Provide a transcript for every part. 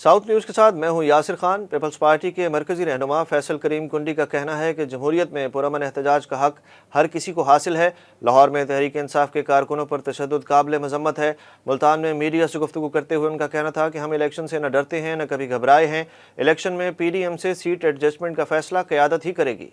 South news के साथ मैं हूं यासिर खान। पीपल्स पार्टी के मरकजी रहनुमा फैसल करीम कुंडी का कहना है कि जमहूरियत में पुरअमन एहतजाज का हक हर किसी को हासिल है। लाहौर में तहरीक इंसाफ के कारकुनों पर तशद्दुद काबिल मजम्मत है। मुल्तान में मीडिया से गुफ्तगू करते हुए उनका कहना था कि हम इलेक्शन से न डरते हैं न कभी घबराए हैं। इलेक्शन में PDM से सीट एडजस्टमेंट का फैसला क़यादत ही करेगी।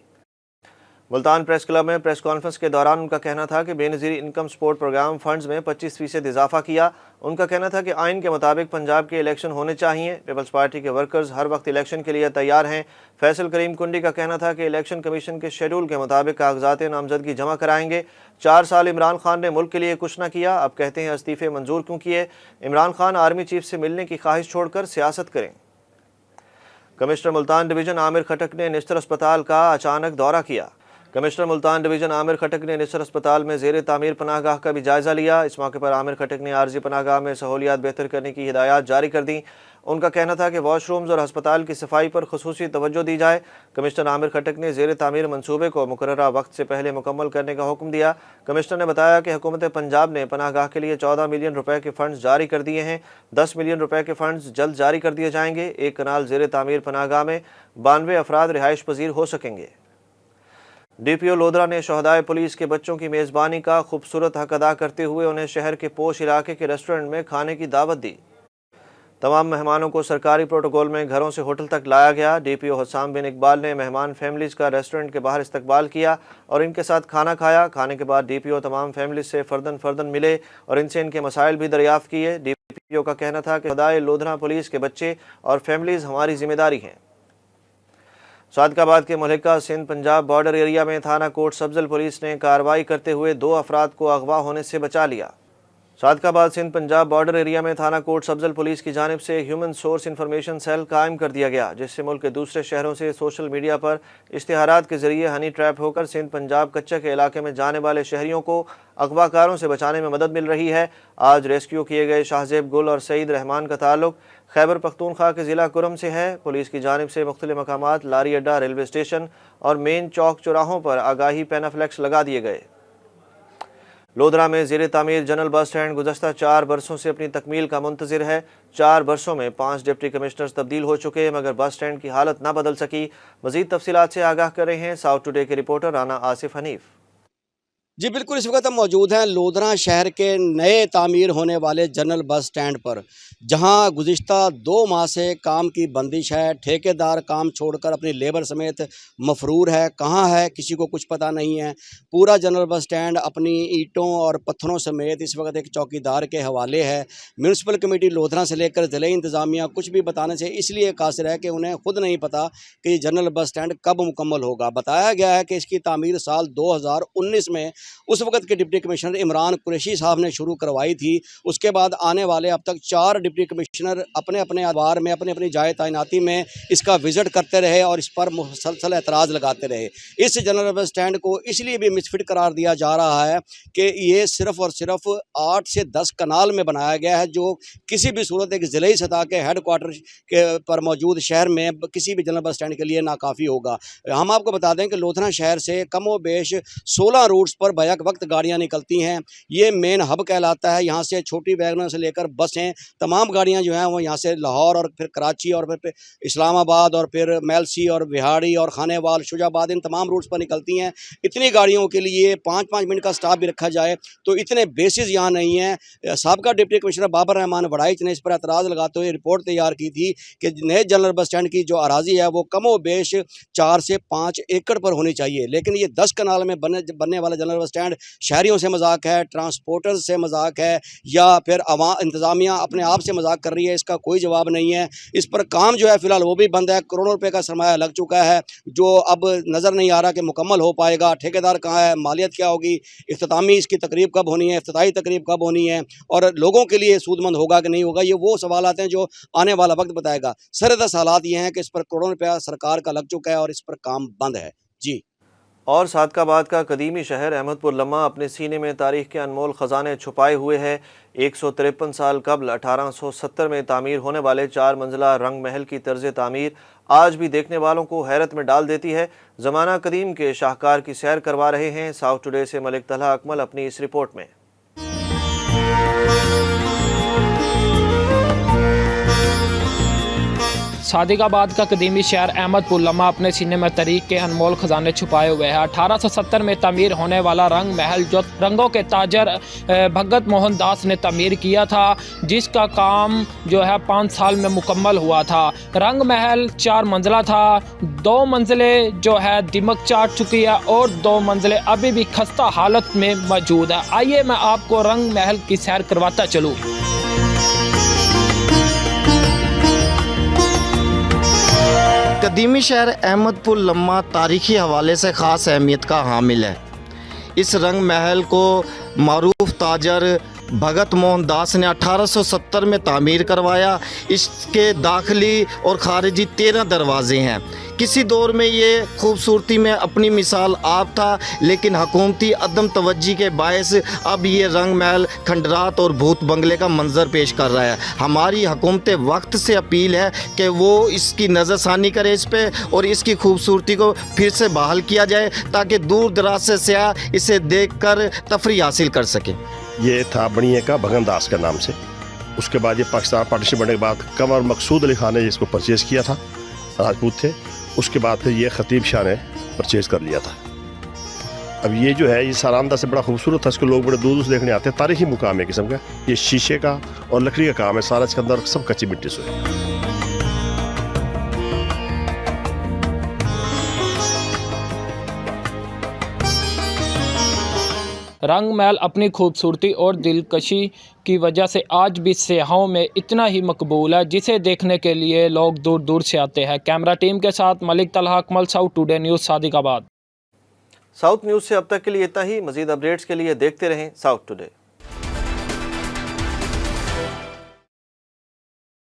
मुल्तान प्रेस क्लब में प्रेस कॉन्फ्रेंस के दौरान उनका कहना था कि Benazir income support programme funds में 25% इजाफा किया। उनका कहना था कि आइन के मुताबिक पंजाब के इलेक्शन होने चाहिए। पीपल्स पार्टी के वर्कर्स हर वक्त इलेक्शन के लिए तैयार हैं। फैसल करीम कुंडी का कहना था कि इलेक्शन कमीशन के शेड्यूल के मुताबिक कागजात नामजदगी जमा कराएंगे। 4 साल इमरान खान ने मुल्क के लिए कुछ न किया, अब कहते हैं इस्तीफे मंजूर क्यों किए। इमरान खान आर्मी चीफ से मिलने की ख्वाहिश छोड़कर सियासत करें। कमिश्नर मुल्तान डिवीज़न आमिर खटक ने निश्तर अस्पताल का अचानक दौरा किया। कमिश्नर मुल्तान डिवीज़न आमिर खटक ने निश्तर अस्पताल में ज़ेर तामीर पनाहगाह का भी जायज़ा लिया। इस मौके पर आमिर खटक ने आर्जी पनाहगाह में सहूलियात बेहतर करने की हिदायत जारी कर दी। उनका कहना था कि वॉशरूम्स और अस्पताल की सफाई पर खुसूसी तवज्जो दी जाए। कमिश्नर आमिर खटक ने ज़ेर तामीर मनसूबे को मुकर्ररा वक्त से पहले मुकम्मल करने का हुक्म दिया। कमिश्नर ने बताया कि हुकूमत पंजाब ने पनाहगाह के लिए 14 मिलियन रुपए के फ़ंड्स जारी कर दिए हैं। 10 मिलियन रुपए के फ़ंड्स जल्द जारी कर दिए जाएंगे। एक कनाल ज़ेर तामीर पनाहगाह में 92 अफराद रिहाइश पजीर हो सकेंगे। DPO लोधरा ने शहदाए पुलिस के बच्चों की मेज़बानी का खूबसूरत हक अदा करते हुए उन्हें शहर के पोश इलाके के रेस्टोरेंट में खाने की दावत दी। तमाम मेहमानों को सरकारी प्रोटोकॉल में घरों से होटल तक लाया गया। DPO हसाम बिन इकबाल ने मेहमान फैमिलीज़ का रेस्टोरेंट के बाहर इस्तकबाल किया और इनके साथ खाना खाया। खाने के बाद DPO तमाम फैमिलीज से फ़र्दन मिले और इनसे इनके मसाइल भी दरियाफ़्त किए। DPO का कहना था कि शहदाए लोधरा पुलिस के बच्चे और फैमिलीज़ हमारी जिम्मेदारी हैं। सादकाबाद के मलिका सिंध पंजाब बॉर्डर एरिया में थाना कोट सब्जल पुलिस ने कार्रवाई करते हुए 2 अफराद को अगवा होने से बचा लिया। सादकाबाद सिंध पंजाब बॉर्डर एरिया में थाना कोट सब्जल पुलिस की जानिब से ह्यूमन सोर्स इंफॉर्मेशन सेल कायम कर दिया गया, जिससे मुल्क के दूसरे शहरों से सोशल मीडिया पर इश्तिहारात के जरिए हनी ट्रैप होकर सिंध पंजाब कच्चा के इलाके में जाने वाले शहरियों को अगवाकारों से बचाने में मदद मिल रही है। आज रेस्क्यू किए गए शाहजेब गुल और सईद रहमान का ताल्लुक खैबर पख्तूनख्वा के ज़िला कुरम से है। पुलिस की जानिब से मुख्तलिफ मकामात, लारी अड्डा, रेलवे स्टेशन और मेन चौक चौराहों पर आगाही पैनाफ्लेक्स लगा दिए गए। लोधरा में ज़ेर तामीर जनरल बस स्टैंड गुज़श्ता 4 बरसों से अपनी तकमील का मुंतज़िर है। 4 बरसों में 5 डिप्टी कमिश्नर्स तब्दील हो चुके मगर बस स्टैंड की हालत ना बदल सकी। मज़ीद तफसीलात से आगाह कर रहे हैं साउथ टुडे के रिपोर्टर राना आसिफ हनीफ। जी बिल्कुल, इस वक्त हम मौजूद हैं लोधरा शहर के नए तामीर होने वाले जनरल बस स्टैंड पर, जहां गुज़िश्ता 2 माह से काम की बंदिश है। ठेकेदार काम छोड़कर अपनी लेबर समेत मफरूर है। कहां है किसी को कुछ पता नहीं है। पूरा जनरल बस स्टैंड अपनी ईंटों और पत्थरों समेत इस वक्त एक चौकीदार के हवाले है। म्यूनसिपल कमेटी लोधरा से लेकर ज़िले इंतज़ामिया कुछ भी बताने से इसलिए कासिर है कि उन्हें खुद नहीं पता कि ये जनरल बस स्टैंड कब मुकम्मल होगा। बताया गया है कि इसकी तामीर साल 2019 में उस वक्त के डिप्टी कमिश्नर इमरान कुरैशी साहब ने शुरू करवाई थी। उसके बाद आने वाले अब तक 4 डिप्टी कमिश्नर अपने अपने अदवार में अपनी अपनी जाए तैनाती में इसका विज़िट करते रहे और इस पर मुसलसल एतराज़ लगाते रहे। इस जनरल बस स्टैंड को इसलिए भी मिसफिट करार दिया जा रहा है कि ये सिर्फ़ और सिर्फ 8 से 10 कनाल में बनाया गया है, जो किसी भी सूरत एक ज़िले सतह के हेड क्वार्टर के पर मौजूद शहर में किसी भी जनरल बस स्टैंड के लिए नाकाफ़ी होगा। हम आपको बता दें कि लोधरा शहर से कमो बेश 16 रूट्स पर बैक वक्त गाड़ियां निकलती हैं। ये मेन हब कहलाता है। यहाँ से छोटी वैगनर से लेकर बसें, तमाम गाड़ियां जो हैं वो यहाँ से लाहौर और फिर कराची और फिर इस्लामाबाद और फिर मेलसी और बिहाड़ी और खानेवाल, शुजाबाद, इन तमाम रूट्स पर निकलती हैं। इतनी गाड़ियों के लिए 5-5 मिनट का स्टाफ भी रखा जाए तो इतने बेसिस यहाँ नहीं हैं। साबका डिप्टी कमिश्नर बाबर रहमान वड़ाइच ने इस पर एतराज़ लगाते हुए रिपोर्ट तैयार की थी कि नए जनरल बस स्टैंड की जो अराजी है वो कमो बेश 4 से 5 एकड़ पर होनी चाहिए, लेकिन ये 10 कनाल में बनने वाला जनरल बस स्टैंड शहरियों से मजाक है, ट्रांसपोर्टर्स से मजाक है, या फिर इंतज़ामिया अपने आप से मजाक कर रही है। इसका कोई जवाब नहीं है। इस पर काम जो है फ़िलहाल वो भी बंद है। करोड़ों रुपए का सरमाया लग चुका है, जो अब नज़र नहीं आ रहा कि मुकम्मल हो पाएगा। ठेकेदार कहाँ है, मालियत क्या होगी, इख्तितामी इसकी तकरीब कब होनी है, इफ्तिताही तकरीब कब होनी है, और लोगों के लिए सूदमंद होगा कि नहीं होगा, ये वो सवाल आते हैं जो आने वाला वक्त बताएगा। सरदस हालात ये हैं कि इस पर करोड़ों रुपया सरकार का लग चुका है और इस पर काम बंद है। जी। और सादकाबाद का कदीमी शहर अहमदपुर लम्हा अपने सीने में तारीख के अनमोल ख़जाने छुपाए हुए है। 153 साल कबल 1870 में तामीर होने वाले 4 मंजिला रंग महल की तर्ज तामीर आज भी देखने वालों को हैरत में डाल देती है। ज़माना कदीम के शाहकार की सैर करवा रहे हैं साउथ टुडे से मलिक तलहा अकमल अपनी इस रिपोर्ट में। सादिकाबाद का कदीमी शहर अहमदपुर लम्हा अपने सीने में तारीख के अनमोल खजाने छुपाए हुए है। 1870 में तमीर होने वाला रंग महल जो रंगों के ताजर भगत मोहन दास ने तमीर किया था, जिसका काम जो है 5 साल में मुकम्मल हुआ था। रंग महल 4 मंजिला था। 2 मंजिलें जो है दिमक चाट चुकी है और 2 मंजिलें अभी भी खस्ता हालत में मौजूद है। आइए मैं आपको रंग महल की सैर करवाता चलूँ। कदीमी शहर अहमदपुर लम्हा तारीख़ी हवाले से ख़ास अहमियत का हामिल है। इस रंग महल को मारूफ ताजर भगत मोहन दास ने 1870 में तामीर करवाया। इसके दाखिली और खारिजी 13 दरवाजे हैं। किसी दौर में ये खूबसूरती में अपनी मिसाल आप था, लेकिन हुकूमती अदम तवज्जी के बायस अब ये रंग महल खंडरात और भूत बंगले का मंजर पेश कर रहा है। हमारी हुकूमत वक्त से अपील है कि वो इसकी नज़रसानी करे इस पे और इसकी खूबसूरती को फिर से बहाल किया जाए, ताकि दूर दराज से सयाह इसे देख कर तफरी हासिल कर सकें। ये था बनिए का भगत दास के नाम से। उसके बाद ये पाकिस्तान पार्टीशन बनने के बाद कंवर मकसूद अली खान ने इसको परचेज़ किया था, राजपूत थे। उसके बाद फिर ये ख़तीब शाह ने परचेज़ कर लिया था। अब ये जो है ये सारामदा से बड़ा खूबसूरत था, इसको लोग बड़े दूर से देखने आते हैं। तारीख़ी मुकाम है किस्म का। ये शीशे का और लकड़ी का काम है सारा, इसके अंदर सब कच्ची मिट्टी से है। रंग महल अपनी खूबसूरती और दिलकशी की वजह से आज भी सयाहों में इतना ही मकबूल है, जिसे देखने के लिए लोग दूर दूर से आते हैं। कैमरा टीम के साथ Malik Talha, Akmal, south today news, Sadiqabad. South news से अब तक के लिए इतना ही। मज़ीद अपडेट्स के लिए देखते रहें साउथ टुडे।